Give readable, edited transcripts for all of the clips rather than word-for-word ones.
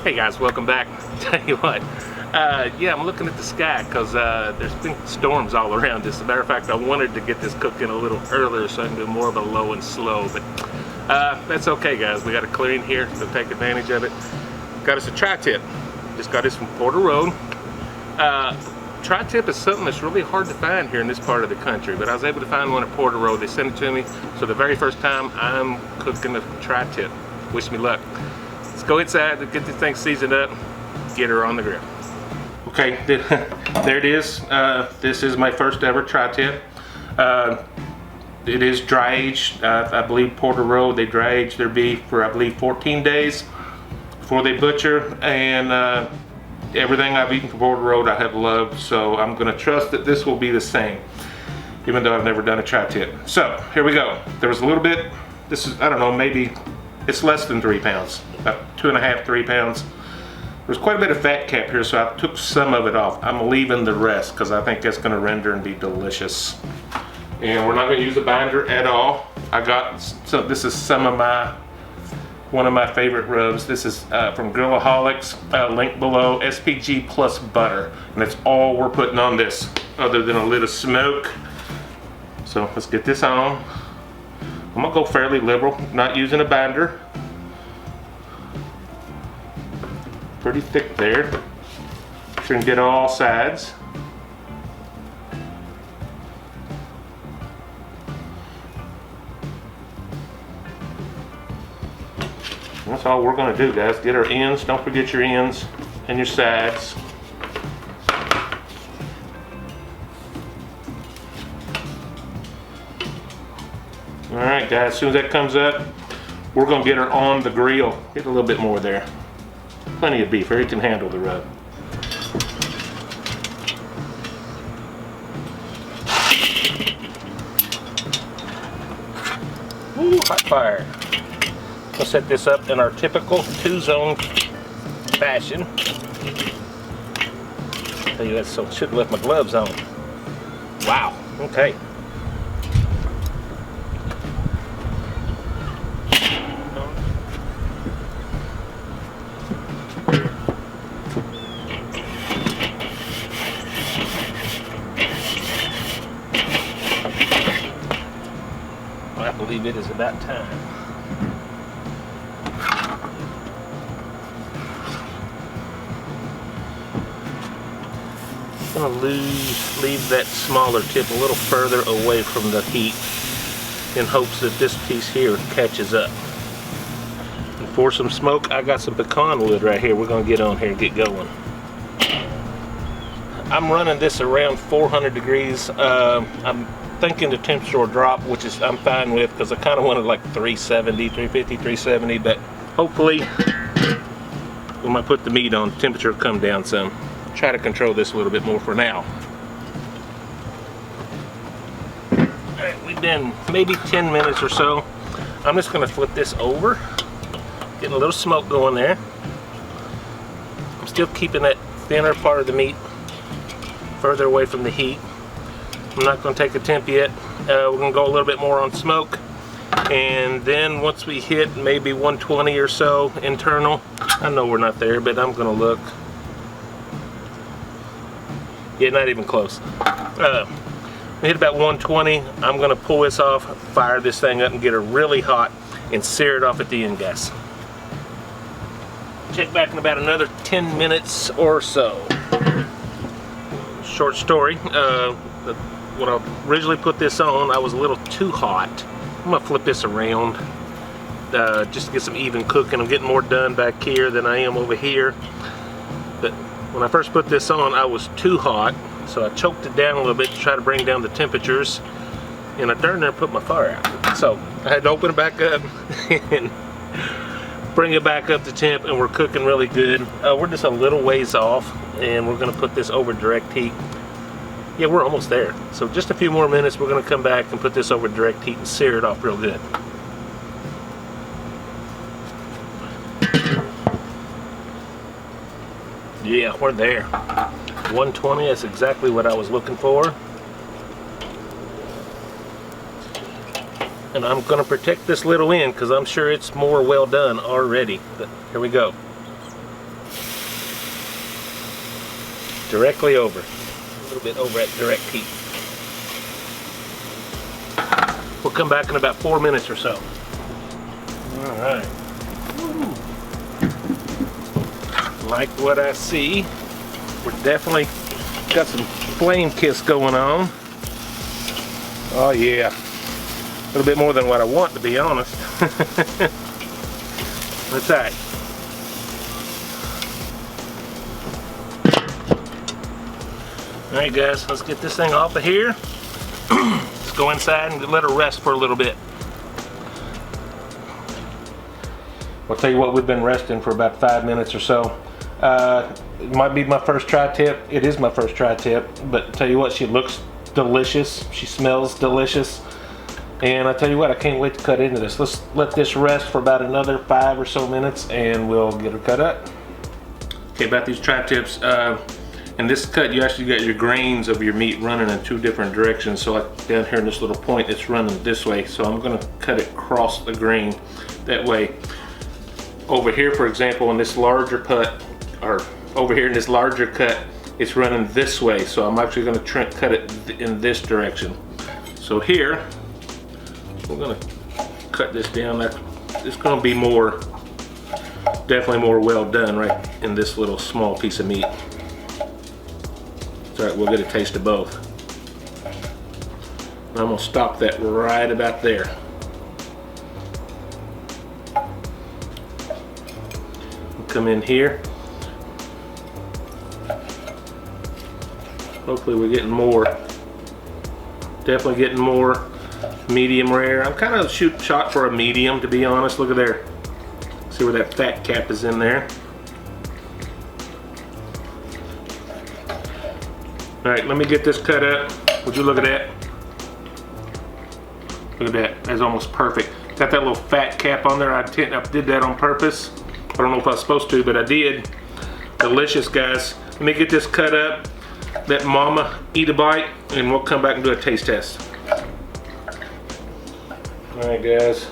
Hey guys, welcome back. Tell you what, yeah, I'm looking at the sky because there's been storms all around. As a matter of fact, I wanted to get this cooking a little earlier so I can do more of a low and slow, but that's okay guys. We got a clearing here, so take advantage of it. Got us a tri-tip. Just got this from Porter Road. Tri-tip is something that's really hard to find here in this part of the country, but I was able to find one at Porter Road. They sent it to me, so the very first time I'm cooking a tri-tip. Wish me luck. Let's go inside and get this thing seasoned up, get her on the grill. Okay, there it is. This is my first ever tri-tip. It is dry aged. I believe Porter Road, they dry age their beef for I believe 14 days before they butcher, and everything I've eaten from Porter Road I have loved, so I'm gonna trust that this will be the same, even though I've never done a tri-tip. So here we go. There was a little bit, this is, I don't know, maybe it's less than 3 pounds, about 2.5, 3 pounds. There's quite a bit of fat cap here, so I took some of it off. I'm leaving the rest because I think that's gonna render and be delicious. And we're not gonna use a binder at all. I got, so this is one of my favorite rubs. This is from Grillaholics, link below, SPG plus butter. And that's all we're putting on this, other than a little smoke. So let's get this on. I'm gonna go fairly liberal, not using a binder. Pretty thick there. So you can get all sides. And that's all we're gonna do, guys. Get our ends, don't forget your ends and your sides. All right, guys, as soon as that comes up, we're gonna get her on the grill. Get a little bit more there. Plenty of beef, it can handle the rub. Ooh, hot fire. We'll set this up in our typical 2-zone fashion. Tell you that, so should have left my gloves on. Wow, okay. I believe it is about time. I'm going to leave that smaller tip a little further away from the heat in hopes that this piece here catches up. And for some smoke, I got some pecan wood right here. We're going to get on here and get going. I'm running this around 400 degrees. I'm thinking the temperature will drop, which is I'm fine with, because I kind of wanted like 370, 350, 370, but hopefully when I put the meat on, temperature will come down some. Try to control this a little bit more for now. Alright, we've done maybe 10 minutes or so. I'm just going to flip this over, getting a little smoke going there. I'm still keeping that thinner part of the meat further away from the heat. I'm not going to take a temp yet. We're going to go a little bit more on smoke, and then once we hit maybe 120 or so internal, I know we're not there, but I'm going to look. Yeah, not even close. We hit about 120. I'm going to pull this off, fire this thing up, and get her really hot, and sear it off at the end, guys. Check back in about another 10 minutes or so. Short story. When I originally put this on, I was a little too hot. I'm gonna flip this around just to get some even cooking. I'm getting more done back here than I am over here. But when I first put this on, I was too hot, so I choked it down a little bit to try to bring down the temperatures, and I turned there and put my fire out. So I had to open it back up and bring it back up to temp, and we're cooking really good. We're just a little ways off, and we're gonna put this over direct heat. Yeah, we're almost there. So just a few more minutes, we're going to come back and put this over direct heat and sear it off real good. Yeah, we're there. 120, that's exactly what I was looking for. And I'm going to protect this little end because I'm sure it's more well done already. But here we go. directly over. A little bit over at direct heat. We'll come back in about 4 minutes or so. All right. Like what I see. We're definitely got some flame kiss going on. Oh yeah. A little bit more than what I want, to be honest. That's all right. All right, guys, let's get this thing off of here. Let's go inside and let her rest for a little bit. I'll tell you what, we've been resting for about 5 minutes or so. It might be my first tri-tip. It is my first tri-tip, but I'll tell you what, she looks delicious. She smells delicious. And I tell you what, I can't wait to cut into this. Let's let this rest for about another 5 or so minutes and we'll get her cut up. Okay, about these tri-tips. In this cut, you actually got your grains of your meat running in 2 different directions. So like down here in this little point, it's running this way. So I'm gonna cut it across the grain that way. Over here, for example, in this larger cut, or over here in this larger cut, it's running this way. So I'm actually gonna cut it in this direction. So here, we're gonna cut this down. It's gonna be more, definitely more well done right in this little small piece of meat. It's all right, we'll get a taste of both. And I'm gonna stop that right about there. Come in here. Hopefully we're getting more, definitely getting more medium rare. I'm kind of shot for a medium, to be honest. Look at there. See where that fat cap is in there. All right, let me get this cut up. Would you look at that? Look at that, that's almost perfect. Got that little fat cap on there. I did that on purpose. I don't know if I was supposed to, but I did. Delicious, guys. Let me get this cut up. Let Mama eat a bite, and we'll come back and do a taste test. All right, guys.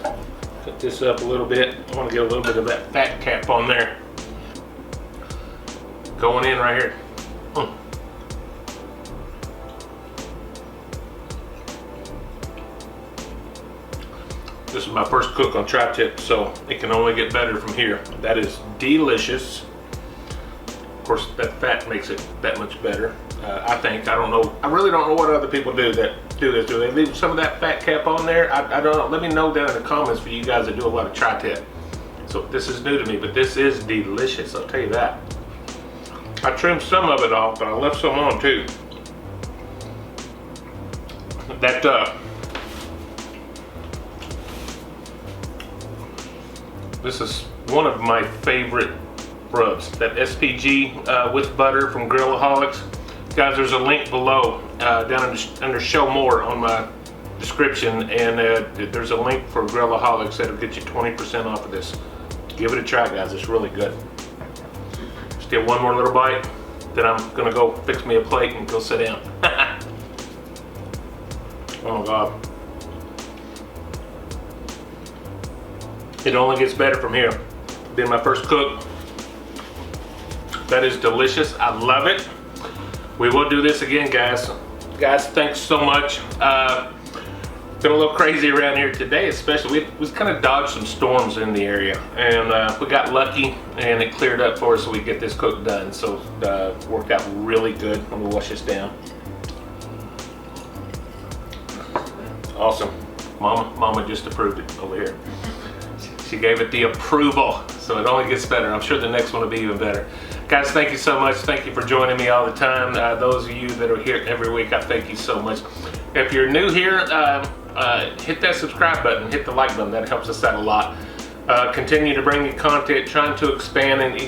Cut this up a little bit. I want to get a little bit of that fat cap on there. Going in right here. This is my first cook on tri-tip, so it can only get better from here. That is delicious. Of course, that fat makes it that much better. I think. I don't know. I really don't know what other people do that do this. Do they leave some of that fat cap on there? I don't know. Let me know down in the comments for you guys that do a lot of tri-tip. So this is new to me, but this is delicious. I'll tell you that. I trimmed some of it off, but I left some on too. This is one of my favorite rubs. That SPG with butter from Grillaholics. Guys, there's a link below down under Show More on my description, and there's a link for Grillaholics that'll get you 20% off of this. Give it a try, guys. It's really good. Just get one more little bite, then I'm gonna go fix me a plate and go sit down. Oh my God. It only gets better from here. Being my first cook. That is delicious. I love it. We will do this again, guys. Guys, thanks so much. Been a little crazy around here today, especially. We kind of dodged some storms in the area, and we got lucky, and it cleared up for us so we get this cook done. So worked out really good. Let me wash this down. Awesome. Mama just approved it over here. She gave it the approval, so it only gets better. I'm sure the next one will be even better. Guys, thank you so much. Thank you for joining me all the time. Those of you that are here every week, I thank you so much. If you're new here, hit that subscribe button, hit the like button. That helps us out a lot. Continue to bring you content, trying to expand and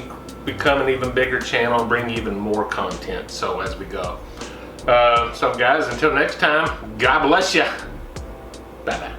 become an even bigger channel and bring even more content, so as we go. So guys, until next time, God bless you. Bye-bye.